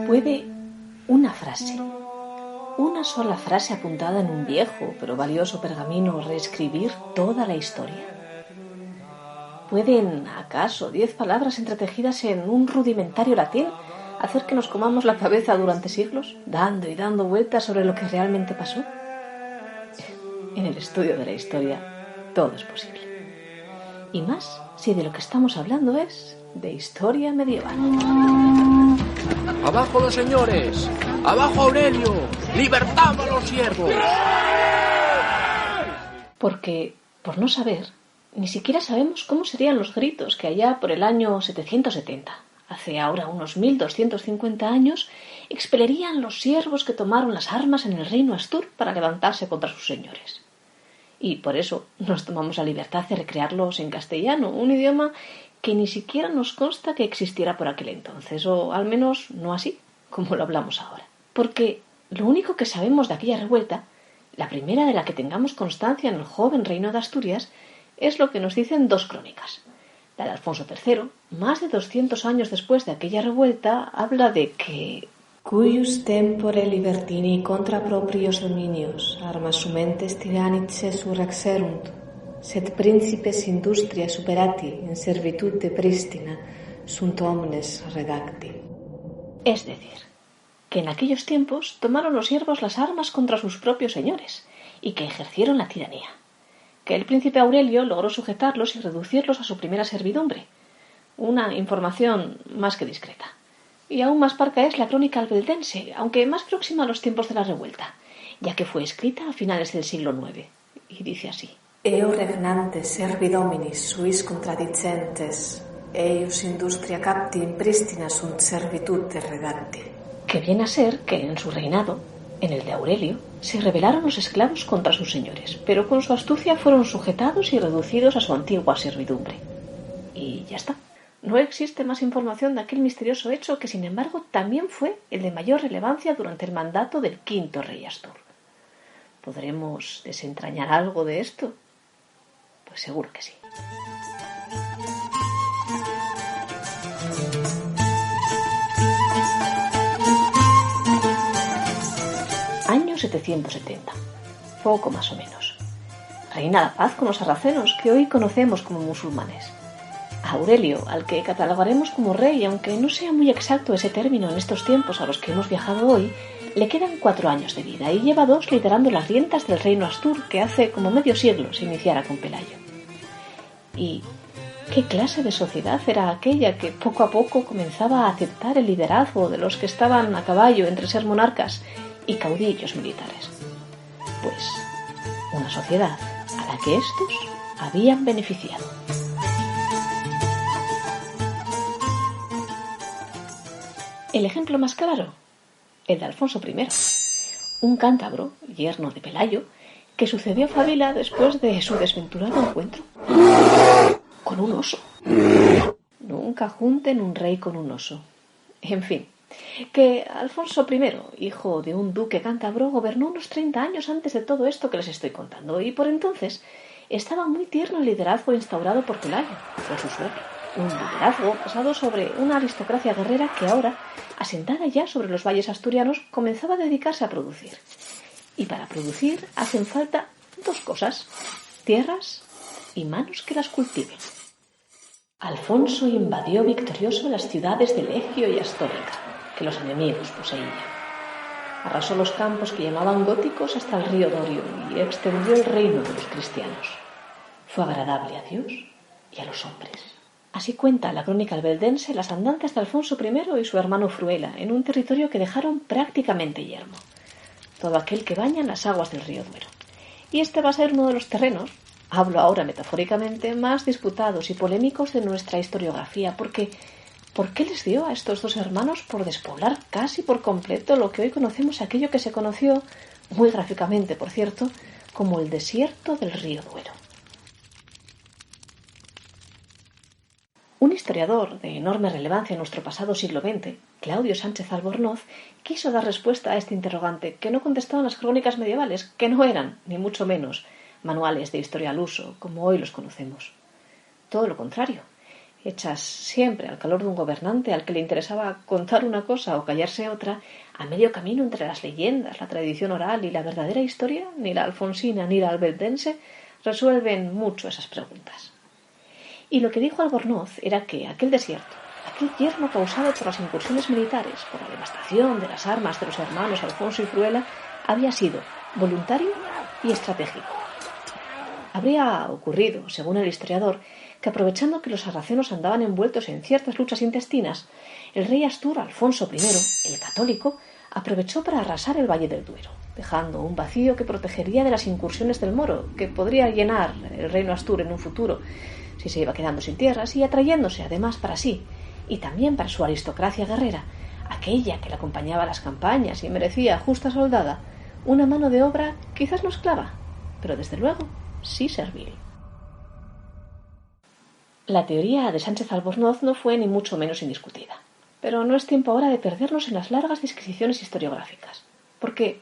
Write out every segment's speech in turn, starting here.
Puede una frase, una sola frase apuntada en un viejo pero valioso pergamino reescribir toda la historia. ¿Pueden, acaso, 10 palabras entretejidas en un rudimentario latín hacer que nos comamos la cabeza durante siglos, dando y dando vueltas sobre lo que realmente pasó? En el estudio de la historia, todo es posible. Y más si de lo que estamos hablando es de historia medieval. ¡Abajo los señores! ¡Abajo Aurelio! ¡Libertad a los siervos! Porque, por no saber, ni siquiera sabemos cómo serían los gritos que allá por el año 770, hace ahora unos 1250 años, expelerían los siervos que tomaron las armas en el reino Astur para levantarse contra sus señores. Y por eso nos tomamos la libertad de recrearlos en castellano, un idioma que ni siquiera nos consta que existiera por aquel entonces, o al menos no así, como lo hablamos ahora. Porque lo único que sabemos de aquella revuelta, la primera de la que tengamos constancia en el joven reino de Asturias, es lo que nos dicen 2 crónicas. La de Alfonso III, más de 200 años después de aquella revuelta, habla de que cuius tempore libertini contra proprios dominios armas sumentes tiranice surrexerunt, sed principes industria superati in servitude prístina sunt omnes redacti. Es decir, que en aquellos tiempos tomaron los siervos las armas contra sus propios señores y que ejercieron la tiranía. Que el príncipe Aurelio logró sujetarlos y reducirlos a su primera servidumbre. Una información más que discreta. Y aún más parca es la crónica albeldense, aunque más próxima a los tiempos de la revuelta, ya que fue escrita a finales del siglo IX. Y dice así: Eo regnantes servidominis suis contradicentes, eius industria capti in prístina sunt servitude redacti. Que viene a ser que en su reinado, en el de Aurelio, se rebelaron los esclavos contra sus señores, pero con su astucia fueron sujetados y reducidos a su antigua servidumbre. Y ya está. No existe más información de aquel misterioso hecho que, sin embargo, también fue el de mayor relevancia durante el mandato del quinto rey Astur. ¿Podremos desentrañar algo de esto? Pues seguro que sí. Año 770. Poco más o menos. Reina la paz con los sarracenos, que hoy conocemos como musulmanes. Aurelio, al que catalogaremos como rey, aunque no sea muy exacto ese término en estos tiempos a los que hemos viajado hoy, le quedan 4 años de vida y lleva 2 liderando las riendas del reino Astur, que hace como medio siglo se iniciara con Pelayo. ¿Y qué clase de sociedad era aquella que poco a poco comenzaba a aceptar el liderazgo de los que estaban a caballo entre ser monarcas y caudillos militares? Pues una sociedad a la que estos habían beneficiado. El ejemplo más claro, el de Alfonso I, un cántabro, yerno de Pelayo, que sucedió a Fabila después de su desventurado encuentro con un oso. Nunca junten un rey con un oso. En fin, que Alfonso I, hijo de un duque cántabro, gobernó unos 30 años antes de todo esto que les estoy contando, y por entonces estaba muy tierno el liderazgo instaurado por Pelayo, por su suegro. Un liderazgo basado sobre una aristocracia guerrera que ahora, asentada ya sobre los valles asturianos, comenzaba a dedicarse a producir. Y para producir hacen falta 2 cosas: tierras y manos que las cultiven. Alfonso invadió victorioso las ciudades de Legio y Astórica, que los enemigos poseían. Arrasó los campos que llamaban góticos hasta el río Dorio y extendió el reino de los cristianos. Fue agradable a Dios y a los hombres. Así cuenta la crónica albeldense las andanzas de Alfonso I y su hermano Fruela en un territorio que dejaron prácticamente yermo, todo aquel que baña las aguas del río Duero. Y este va a ser uno de los terrenos, hablo ahora metafóricamente, más disputados y polémicos de nuestra historiografía, porque ¿por qué les dio a estos 2 hermanos por despoblar casi por completo lo que hoy conocemos, aquello que se conoció, muy gráficamente por cierto, como el desierto del río Duero? Un historiador de enorme relevancia en nuestro pasado siglo XX, Claudio Sánchez Albornoz, quiso dar respuesta a este interrogante que no contestaban las crónicas medievales, que no eran, ni mucho menos, manuales de historia al uso, como hoy los conocemos. Todo lo contrario. hechas siempre al calor de un gobernante al que le interesaba contar una cosa o callarse otra, a medio camino entre las leyendas, la tradición oral y la verdadera historia, ni la alfonsina ni la albeldense resuelven mucho esas preguntas. Y lo que dijo Albornoz era que aquel desierto, aquel yermo causado por las incursiones militares, por la devastación de las armas de los hermanos Alfonso y Fruela, había sido voluntario y estratégico. Habría ocurrido, según el historiador, que aprovechando que los sarracenos andaban envueltos en ciertas luchas intestinas, el rey Astur Alfonso I, el católico, aprovechó para arrasar el Valle del Duero, dejando un vacío que protegería de las incursiones del moro, que podría llenar el reino Astur en un futuro, si se iba quedando sin tierras, y atrayéndose además para sí, y también para su aristocracia guerrera, aquella que le acompañaba a las campañas y merecía justa soldada, una mano de obra quizás no esclava, pero desde luego sí servil. La teoría de Sánchez Albornoz no fue ni mucho menos indiscutida, pero no es tiempo ahora de perdernos en las largas disquisiciones historiográficas, porque,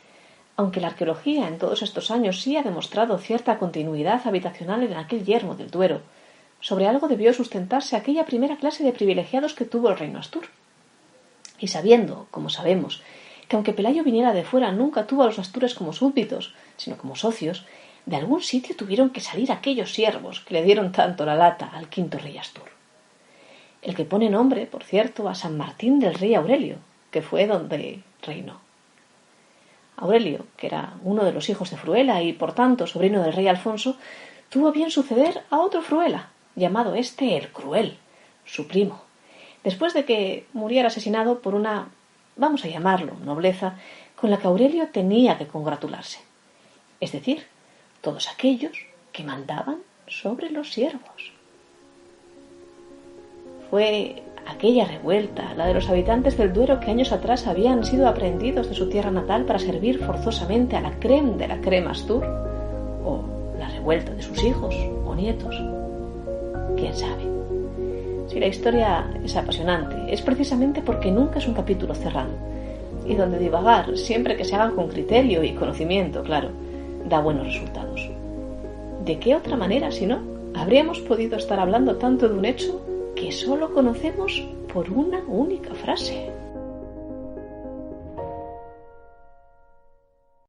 aunque la arqueología en todos estos años sí ha demostrado cierta continuidad habitacional en aquel yermo del Duero, sobre algo debió sustentarse aquella primera clase de privilegiados que tuvo el reino Astur. Y sabiendo, como sabemos, que aunque Pelayo viniera de fuera nunca tuvo a los astures como súbditos, sino como socios, de algún sitio tuvieron que salir aquellos siervos que le dieron tanto la lata al quinto rey Astur. El que pone nombre, por cierto, a San Martín del rey Aurelio, que fue donde reinó. Aurelio, que era uno de los hijos de Fruela y, por tanto, sobrino del rey Alfonso, tuvo a bien suceder a otro Fruela, llamado el Cruel, su primo, después de que muriera asesinado por una, vamos a llamarlo, nobleza, con la que Aurelio tenía que congratularse. Es decir, todos aquellos que mandaban sobre los siervos. Fue aquella revuelta, la de los habitantes del Duero que años atrás habían sido aprehendidos de su tierra natal para servir forzosamente a la crème de la crème Astur, o la revuelta de sus hijos o nietos. ¿Quién sabe? Si la historia es apasionante, es precisamente porque nunca es un capítulo cerrado, y donde divagar, siempre que se haga con criterio y conocimiento, claro, da buenos resultados. ¿De qué otra manera, si no, habríamos podido estar hablando tanto de un hecho que solo conocemos por una única frase?